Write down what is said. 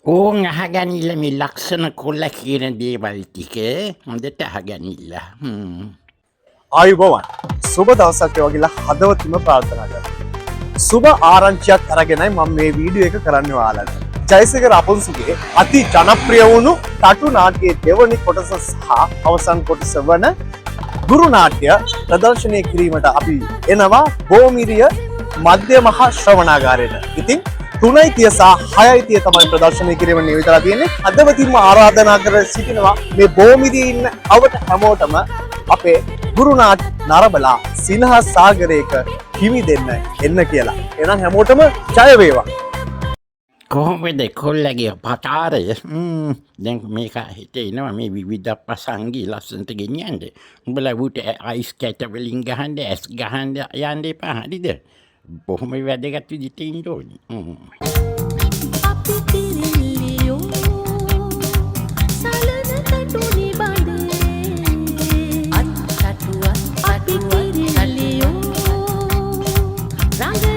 ඕන් අහගනිල්ල මේ ලක්ෂණ කොල්ල කියන දේවල් ටික හොඳට අහගනිල්ල. ආයුබෝවන් සුබ දවසක් වේවා හදවතින්ම ප්‍රාර්ථනා කරනවා. සුබ ආරංචියක් අරගෙනයි මම මේ වීඩියෝ එක කරන්න ඔයාලට. ජයසේකර රාපොන්සේගේ අති ජනප්‍රිය වුණු තටු නාට්‍යයේ දෙවනි කොටස සහ අවසන් කොටස වන ගුරු නාට්‍ය ප්‍රදර්ශනය කිරීමට අපි එනවා බෝමිරිය මධ්‍ය මහා ශ්‍රවණාගාරයට. ඉතින් 3:30 සහ 6:30 තමයි ප්‍රදර්ශනය කිරීම නියමිතලා තියෙන්නේ. හදවතින්ම ආරාධනා කර සිටිනවා මේ බෝමිරියේ ඉන්න අවට හැමෝටම අපේ ගුරු නාට්‍ය නරඹලා සිනහ සාගරයක හිමි දෙන්න එන්න කියලා. එහෙනම් හැමෝටම ජය වේවා. කොහොමද කොල්ලගේ පතාරය? දැන් මේක හිතේනවා මේ විවිධ ප්‍රසංගී ලස්සනට ගෙනියන්න. උඹලා උට අයිස් කැට වලින් ගහන්න ඇස් ගහන්න යන්න එපා හරිද? බොහොම වැදගත් විදිහට ඉන්න ඕනේ. අපි තිරිල්ලියෝ සලන කටුනි බඳේ අත් කටුවක් අපි තිරිල්ලියෝ රඟ